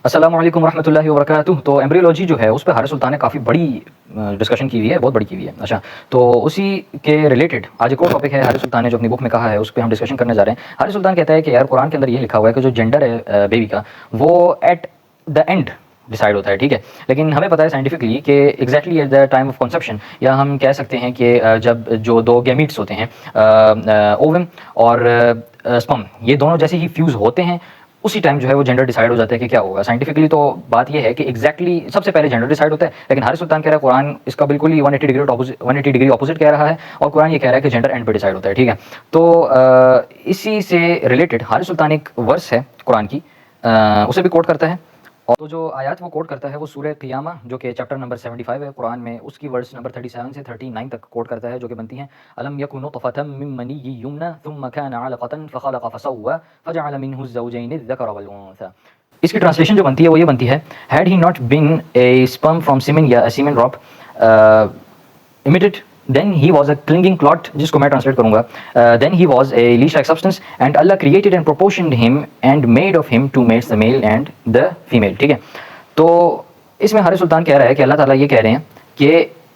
अस्सलामु अलैकुम रहमतुल्लाहि व बरकातुहू। तो एम्ब्रियोलॉजी जो है उस पे हारिस सुल्तान ने काफ़ी बड़ी डिस्कशन की हुई है, बहुत बड़ी की हुई है। अच्छा, तो उसी के रिलेटेड आज एक और टॉपिक है हारिस सुल्तान ने जो अपनी बुक में कहा है, उस पे हम डिस्कशन करने जा रहे हैं। हारिस सुल्तान कहता है कि यार कुरान के अंदर ये लिखा हुआ है कि जो जेंडर है बेबी का, वो एट द एंड डिसाइड होता है, ठीक है। लेकिन हमें पता है साइंटिफिकली कि exactly at the time of conception, या हम कह सकते हैं कि जब जो दो गैमीट्स होते हैं, ओवम और स्पर्म, ये दोनों जैसे ही फ्यूज़ होते हैं उसी टाइम जो है वो जेंडर डिसाइड हो जाता है कि क्या होगा। साइंटिफिकली तो बात ये है कि एग्जैक्टली सबसे पहले जेंडर डिसाइड होता है, लेकिन हारिस सुल्तान कह रहा है कुरान इसका बिल्कुल ही 180 डिग्री ऑपोजिट कह रहा है, और कुरान ये कह रहा है कि जेंडर एंड पे डिसाइड होता है, ठीक है। तो इसी से रिलेटेड हारिस सुल्तान एक वर्स है कुरान की, उसे भी कोट करता है। और तो जो आयत वो कोट करता है वो सूरह क़ियामा जो कि चैप्टर नंबर 75 है कुरान में, उसकी वर्स नंबर 37 से 39 तक कोट करता है, जो कि बनती हैं अलम यकुन नुतफ़तम मिन मनिय्यिन युमना थुम्मा काना अलक़तन फ़ख़लक़ फ़सव्वा फ़जअल मिन्हु ज़ौजैनि अज़्ज़करा वल उन्सा। इसकी ट्रांसलेशन जो बनती है वो ये बनती है, had he not been a sperm from semen या semen drop emitted, then he was a clinging clot, जिसको मैं ट्रांसलेट करूंगा, then he was a leash like substance and Allah created and proportioned him and made of him two mates, the male and the female, ठीक है। तो इसमें हारिस सुल्तान कह रहा है कि अल्लाह ताला ये कह रहे हैं कि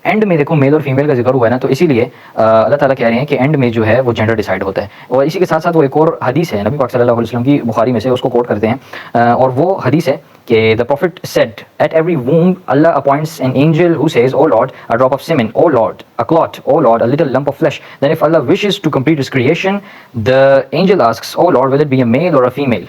एंड में देखो मेल और फीमेल का जिक्र हुआ है ना, तो इसीलिए अल्लाह ताला कह रहे हैं कि एंड में जो है वो जेंडर डिसाइड होता है। और इसी के साथ साथ वो एक और हदीस है नबी पाक सल्लल्लाहु अलैहि वसल्लम की, बुखारी में से, उसको कोट करते हैं, और वो हदीस है कि the prophet said at every womb Allah appoints an angel who says O lord a drop of semen, O lord a clot, O lord a little lump of flesh, then if Allah wishes to complete his creation the angel asks O lord will it be a male or a female,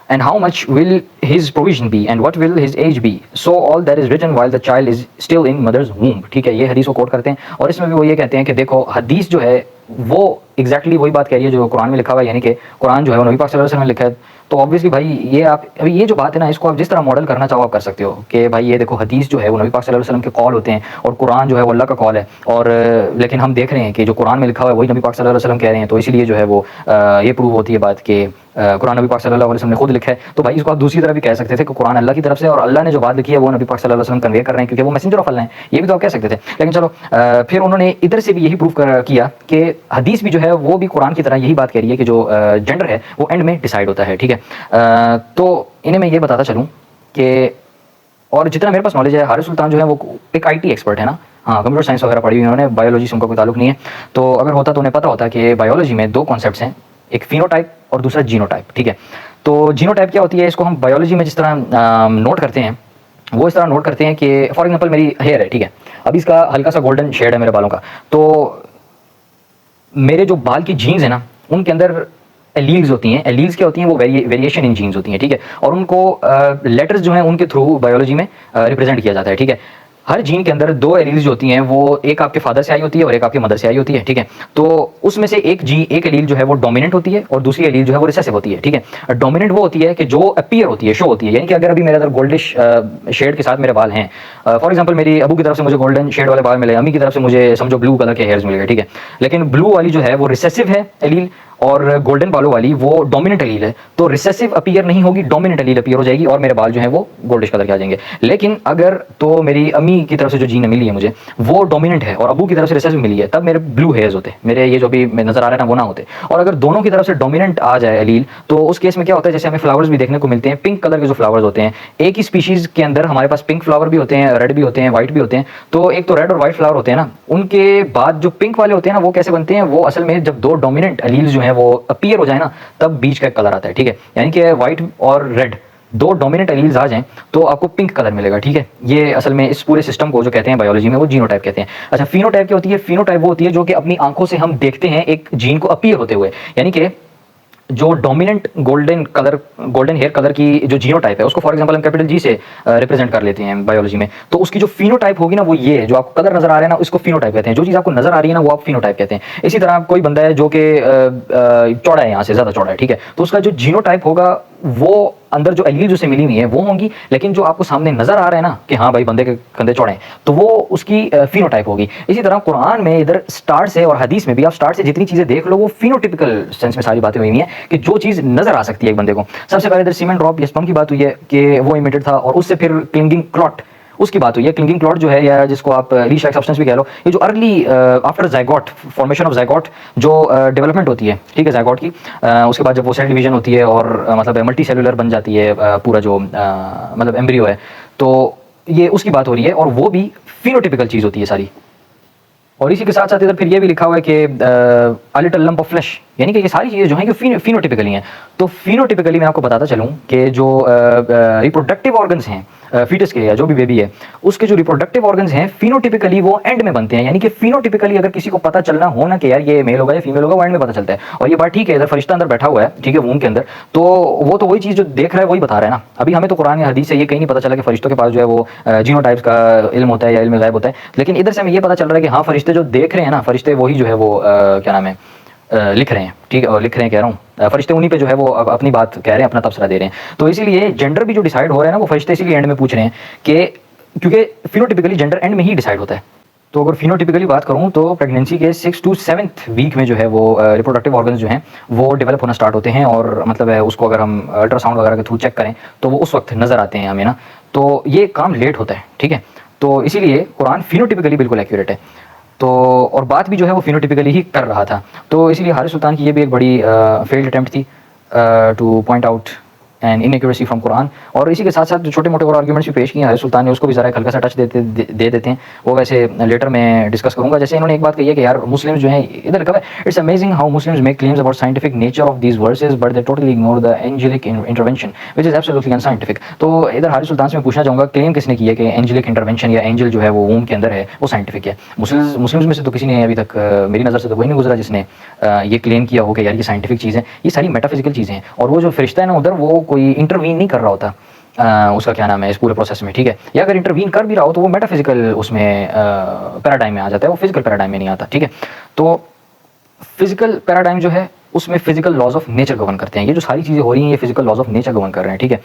and how much will his provision be and what will his age be, so all that is written while the child is still in mother's womb, ठीक है। ये हदीस को coat करते हैं, और इसमें भी वो ये कहते हैं कि देखो हदीस जो है वो एग्जैक्टली वही बात कह रही है जो कुरान में लिखा हुआ है, यानी कि कुरान जो है वो नबी पाक सल्लल्लाहु अलैहि वसल्लम ने लिखा है। तो ऑब्वियसली भाई ये आप अभी ये जो बात है ना, इसको आप जिस तरह मॉडल करना चाहो आप कर सकते हो कि भाई ये देखो हदीस जो है वो नबी पाक सल्लल्लाहु अलैहि वसल्लम के कॉल होते हैं, और कुरान जो है वो अल्लाह का कॉल है, और लेकिन हम देख रहे हैं कि जो कुरान में लिखा हुआ है वही नबी पाक सल्लल्लाहु अलैहि वसल्लम कह रहे हैं, तो इसलिए जो है वो ये प्रूव होती है बात कि कुरान नबी पाक सल्लल्लाहु अलैहि वसल्लम ने खुद लिखा है। तो भाई इसको आप दूसरी तरह भी कह सकते थे कि कुरान अल्लाह की तरफ से, और अल्लाह ने जो बात लिखी है वो नबी पाक सल्लल्लाहु अलैहि वसल्लम कन्वे कर रहे हैं, क्योंकि वो मैसेंजर ऑफ अल्लाह हैं, ये भी तो आप कह सकते थे। लेकिन चलो फिर उन्होंने इधर से भी यही प्रूव किया कि हदीस भी जो है वो भी कुरान की तरह यही बात कह रही है कि जो जेंडर है वो एंड में डिसाइड होता है, ठीक है। तो इन्हें मैं ये बताता चलूँ कि, और जितना मेरे पास नॉलेज है, हारिस सुल्तान जो है वो एक IT एक्सपर्ट है ना, हाँ, कंप्यूटर साइंस वगैरह पढ़ी हुई उन्होंने, बायोलॉजी से उनका कोई ताल्लुक नहीं है। तो अगर होता तो उन्हें पता होता कि बायोलॉजी में दो कॉन्सेप्ट्स हैं, एक फिनोटाइप और दूसरा जीनोटाइप, ठीक है। तो जीनोटाइप क्या होती है, इसको हम बायोलॉजी में जिस तरह नोट करते हैं वो इस तरह नोट करते हैं कि फॉर एग्जांपल मेरी हेयर है, ठीक है, अभी इसका हल्का सा गोल्डन शेड है मेरे बालों का, तो मेरे जो बाल की जीन्स है ना उनके अंदर एलील्स होती हैं। एलील्स क्या होती हैं, वो वेरिएशन इन जीन्स होती हैं, ठीक है, और उनको लेटर्स जो हैं उनके थ्रू बायोलॉजी में रिप्रेजेंट किया जाता है, ठीक है। हर जीन के अंदर दो एलील्स जो होती हैं वो एक आपके फादर से आई होती है और एक आपके मदर से आई होती है, ठीक है। तो उसमें से एक एलील जो है वो डोमिनेंट होती है और दूसरी एलील जो है वो रिसेसिव होती है, ठीक है। डोमिनेंट वो होती है कि जो अपीयर होती है, शो होती है, यानी कि अगर अभी मेरे अंदर गोल्डिश शेड के साथ मेरे बाल हैं, फॉर एग्जांपल मेरी अबू की तरफ से मुझे गोल्डन शेड वाले बाल मिले, अम्मी की तरफ से मुझे समझो ब्लू कलर के हेयर्स मिल गए, ठीक है। लेकिन ब्लू वाली जो है वो रिसेसिव है एलील, और गोल्डन बालों वाली वो डोमिनेंट एलील है, तो रिसेसिव अपीयर नहीं होगी, डोमिनेंट एलील अपीयर हो जाएगी, और मेरे बाल जो हैं वो गोल्डिश कलर के आ जाएंगे। लेकिन अगर तो मेरी अम्मी की तरफ से जो जीन मिली है मुझे वो डोमिनेंट है और अबू की तरफ से रिसेसिव मिली है, तब मेरे ब्लू हेयर्स होते, मेरे ये जो भी नजर आ रहा है ना वो ना होते। और अगर दोनों की तरफ से डोमिनेंट आ जाए एलील, तो उस केस में क्या होता है, जैसे हमें फ्लावर्स भी देखने को मिलते हैं, पिंक कलर के जो फ्लावर्स होते हैं, एक ही स्पीशीज के अंदर हमारे पास पिंक फ्लावर भी होते हैं, रेड भी होते हैं, व्हाइट भी होते हैं। तो एक तो रेड और व्हाइट फ्लावर होते हैं ना, उनके बाद जो पिंक वाले होते हैं ना वो कैसे बनते हैं, वो असल में जब दो डोमिनेंट एलील्स जो हैं वो अपीयर हो जाए ना, तब बीच का कलर आता है, ठीक है। यानी कि व्हाइट और रेड दो डोमिनेंट एलील्स आ जाएं तो आपको पिंक कलर मिलेगा, ठीक है। ये असल में इस पूरे सिस्टम को जो कहते हैं बायोलॉजी में वो जीनोटाइप कहते हैं। अच्छा, फिनोटाइप क्या होती है, फिनोटाइप वो होती है जो कि अपनी आंखों से हम देखते हैं एक जीन को अपीयर होते हुए, यानी कि जो डोमिनेंट गोल्डन हेयर कलर की जो जीनोटाइप है उसको फॉर एग्जांपल हम कैपिटल जी से रिप्रेजेंट कर लेते हैं बायोलॉजी में, तो उसकी जो फिनोटाइप होगी ना वो ये जो आपको कलर नजर आ रहा है ना उसको फिनोटाइप कहते हैं, जो चीज़ आपको नजर आ रही है ना वो आप फिनोटाइप कहते हैं। इसी तरह कोई बंदा है जो कि चौड़ा है, यहाँ से ज़्यादा चौड़ा है, ठीक है, तो उसका जो जीनोटाइप होगा वो अंदर जो एलील जो मिली हुई है वो होंगी, लेकिन जो आपको सामने नजर आ रहा है ना कि हाँ भाई बंदे के कंधे चौड़े हैं, तो वो उसकी फिनोटाइप होगी। इसी तरह कुरान में इधर स्टार्ट से और हदीस में भी आप स्टार्ट से जितनी चीजें देख लो वो फिनोटिपिकल सेंस में सारी बातें हुई हैं कि जो चीज नजर आ सकती है एक बंदे को। सबसे पहले इधर सीमेंट ड्रॉप या स्पर्म की बात हुई है कि वो इमिटेड था, और उससे फिर क्लिंगिंग क्लॉट, उसकी बात हुई है। क्लिंगिंग क्लॉड जो है, या जिसको आप लीश लाइक सब्सटेंस भी कह लो, ये जो early after zygote, formation of zygote जो डेवलपमेंट होती है, ठीक है, जाइगोट की, उसके बाद जब वो सेल डिवीजन होती है और मतलब मल्टी सेलुलर बन जाती है पूरा जो मतलब एम्ब्रियो है, तो ये उसकी बात हो रही है, और वो भी फिनोटिपिकल चीज़ होती है सारी। और इसी के साथ साथ इधर फिर ये भी लिखा हुआ है कि अ लिटिल लंप ऑफ फ्लैश, यानी कि ये सारी चीज़ें जो हैं कि फिनोटिपिकली हैं। तो फिनोटिपिकली मैं आपको बताता चलूँ कि जो रिप्रोडक्टिव ऑर्गन्स हैं फीटस के, या जो भी बेबी है उसके जो रिप्रोडक्टिव ऑर्गन्स हैं फिनोटिपिकली वो एंड में बनते हैं। यानी कि फिनोटिपिकली अगर किसी को पता चलना हो ना कि यार ये मेल होगा या फीमेल होगा, वो एंड में पता चलता है। और ये बात ठीक है, इधर फरिश्ता अंदर बैठा हुआ है, ठीक है, वूम के अंदर, तो वो तो वही चीज़ जो देख रहा है वही बता रहा है ना। अभी हमें तो कुरान या हदीस से ये कहीं नहीं पता चला कि फरिश्तों के पास जो है वो जीनोटाइप्स का इल्म होता है या इल्म गायब होता है, लेकिन इधर से हमें ये पता चल रहा है कि हाँ, फरिश्ते जो देख रहे हैं ना, फरिश्ते वही जो है वो क्या नाम है, लिख रहे हैं, ठीक है, और लिख रहे हैं कह रहा हूँ, फरिश्ते उन्हीं पे जो है वो अपनी बात कह रहे हैं, अपना तबसरा दे रहे हैं। तो इसीलिए जेंडर भी जो डिसाइड हो रहा है ना, वो फरिश्ते इसीलिए एंड में पूछ रहे हैं कि क्योंकि फिनोटिपिकली जेंडर एंड में ही डिसाइड होता है। तो अगर फिनोटिपिकली बात करूँ तो प्रेगनेंसी के 6 to 7th वीक में जो है वो रिप्रोडक्टिव ऑर्गन्स जो हैं वो डेवलप होना स्टार्ट होते हैं, और मतलब है उसको अगर हम अल्ट्रासाउंड वगैरह के थ्रू चेक करें तो वो उस वक्त नज़र आते हैं हमें ना। तो ये काम लेट होता है, ठीक है, तो इसीलिए कुरान फिनोटिपिकली बिल्कुल एक्यूरेट है। तो और बात भी जो है वो फिनोटिपिकली ही कर रहा था। तो इसीलिए हारिस सुल्तान की ये भी एक बड़ी फेल्ड अटैम्प्ट थी two point out and inaccuracy from Quran. और इसी के साथ साथ जो छोटे मोटे और आर्ग्यूमेंट्स भी पेश किए हारिस सुल्तान ने, उसको भी ज़रा एक हल्का सा टच दे देते हैं। वो वैसे लेटर में डिस्कस करूँगा। जैसे इन्होंने एक बात कही है कि यार मुस्लिम्स जो हैं, इधर लिखा है, it's amazing how Muslims make claims about scientific nature of these verses but they totally ignore the angelic intervention which is absolutely unscientific. तो इधर हारिस सुल्तान से मैं पूछना चाहूँगा, क्लेम किसने किया कि एंजेलिक इंटरवेंशन या एंजल जो है वो वूम के अंदर है वो साइंटिफिक है? मुस्लिम्स में से तो किसी ने अभी तक मेरी नज़र से तो वही नहीं गुजरा जिसने ये क्लेम किया हो कि यार ये साइंटिफिक चीज़ें, ये सारी मेटाफिजिकल चीज़ें हैं। और वो जो फरिश्ता है ना उधर, वो कोई इंटरवीन नहीं कर रहा होता उसका क्या नाम है इस पूरे प्रोसेस में, ठीक है, या अगर इंटरवीन कर भी रहा हो तो वो मेटाफिजिकल उसमें पैराडाइम में आ जाता है, वो फिजिकल पैराडाइम में नहीं आता, ठीक है। तो फिजिकल पैराडाइम जो है उसमें physical laws of nature govern करते हैं। ये जो सारी चीज़ें हो रही हैं ये physical laws of nature govern कर रहे हैं, ठीक है।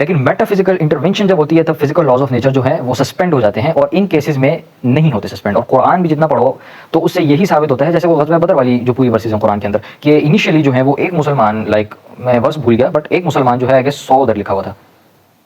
लेकिन मेटाफिजिकल इंटरवेंशन जब होती है तब फिजिकल लॉज ऑफ नेचर जो है वो सस्पेंड हो जाते हैं, और इन केसेस में नहीं होते सस्पेंड। और कुरान भी जितना पढ़ो तो उससे यही साबित होता है, जैसे वो ग़ज़वा बदर वाली जो पूरी वर्सेस हैं कुरान के अंदर, कि इनिशियली जो है वो एक मुसलमान, लाइक मैं वर्स भूल गया, बट एक मुसलमान जो है आगे 100 उधर लिखा हुआ था,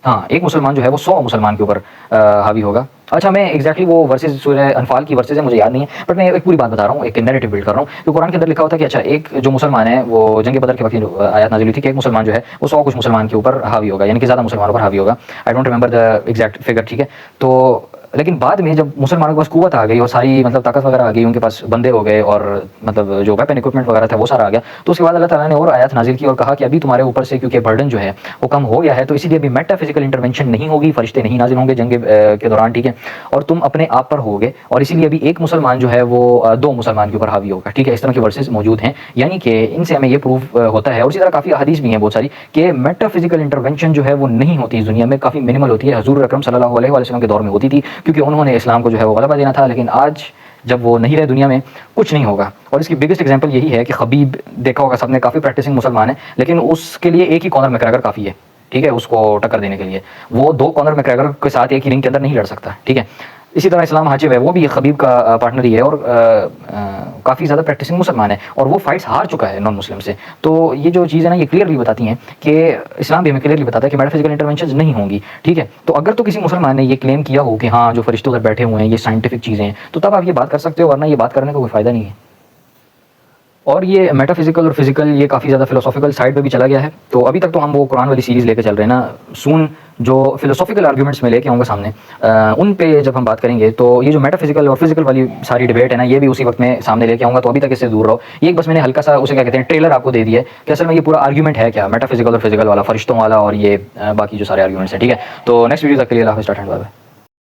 हाँ, एक मुसलमान जो है वो 100 मुसलमान के ऊपर हावी होगा। अच्छा, मैं एग्जैक्टली वो वर्सेस सूरह अनफाल की वर्सेस है मुझे याद नहीं है, बट मैं एक पूरी बात बता रहा हूँ, एक नैरेटिव बिल्ड कर रहा हूँ। तो कुरान के अंदर लिखा होता है कि अच्छा, एक जो मुसलमान है वो जंग बदर के वक्त आयत नाज़िल हुई थी कि एक मुसलमान जो है वो 100 कुछ मुसलमान के ऊपर हावी होगा, यानी कि ज़्यादा मुसलमानों पर हावी होगा। I don't remember the exact figure, ठीक है। तो लेकिन बाद में जब मुसलमानों के पास कुव्वत आ गई और सारी मतलब ताकत वगैरह आ गई, उनके पास बंदे हो गए और मतलब जो वेपन इक्विपमेंट वगैरह था वो सारा आ गया, तो उसके बाद अल्लाह ताला ने और आयत नाजिल की और कहा कि अभी तुम्हारे ऊपर से क्योंकि बर्डन जो है वो कम हो गया है, तो इसीलिए अभी मेटाफिजिकल इंटरवेंशन नहीं होगी, फरिश्ते नहीं नाजिल होंगे जंग के दौरान, ठीक है, और तुम अपने आप पर होगे, और इसीलिए अभी एक मुसलमान जो है वो 2 मुसलमान के ऊपर हावी होगा, ठीक है। इस तरह के वर्सेस मौजूद हैं, यानी कि इनसे हमें ये प्रूफ होता है। और इसी तरह काफ़ी हदीस भी हैं बहुत सारी कि मेटाफिजिकल इंटरवेंशन जो है वो नहीं होती इस दुनिया में, काफ़ी मिनिमल होती है। हजूर अकरम सल्लल्लाहु अलैहि वसल्लम के दौर में होती थी, क्योंकि उन्होंने इस्लाम को जो है वो गलबा देना था। लेकिन आज जब वो नहीं रहे दुनिया में, कुछ नहीं होगा। और इसकी बिगेस्ट एग्जांपल यही है कि खबीब देखा होगा सबने, काफ़ी प्रैक्टिसिंग मुसलमान है, लेकिन उसके लिए एक ही कॉनर मैकग्रेगर काफ़ी है, ठीक है, उसको टक्कर देने के लिए। वो 2 कॉनर मैकग्रेगर के साथ एक ही रिंग के अंदर नहीं लड़ सकता, ठीक है। इसी तरह इस्लाम हाजिब है, वो भी खबीब का पार्टनर ही है, और काफ़ी ज़्यादा प्रैक्टिसिंग मुसलमान है, और वो फाइट्स हार चुका है नॉन मुस्लिम से। तो ये जो चीज़ है ना, ये क्लियरली बताती हैं कि इस्लाम भी हमें क्लियरली बताता है कि मेटाफिजिकल इंटरवेंशन नहीं होंगी, ठीक है। तो अगर तो किसी मुसलमान ने ये क्लेम किया हो कि हाँ जो फरिश्ते उधर बैठे हुए हैं ये साइंटिफिक चीज़ें हैं, तो तब आप ये बात कर सकते हो, वरना ये बात करने का कोई फ़ायदा नहीं है। और ये मेटाफिजिकल और फिजिकल ये काफ़ी ज़्यादा फिलोसॉफिकल साइड पे भी चला गया है। तो अभी तक तो हम वो कुरान वाली सीरीज़ लेके चल रहे हैं ना, सून जो फिलोसॉफिकल आर्गूमेंट्स में लेके आऊँगा सामने, उन पे जब हम बात करेंगे तो ये जो मेटाफिजिकल और फिजिकल वाली सारी डिबेट है ना, ये भी उसी वक्त में सामने लेके आऊँगा। तो अभी तक इससे दूर रहो। ये एक बस मैंने हल्का सा उसे क्या कहते हैं ट्रेलर आपको दे दिया है कि असल में ये पूरा आर्गूमेंट है क्या, मेटाफिजिकल और फिजिकल वाला, फरिश्तों वाला, और ये बाकी जो सारे आर्गूमेंट्स हैं, ठीक है। तो नेक्स्ट वीडियो तक के लिए अल्लाह हाफ़िज़, स्टार्ट एंड बाय बाय।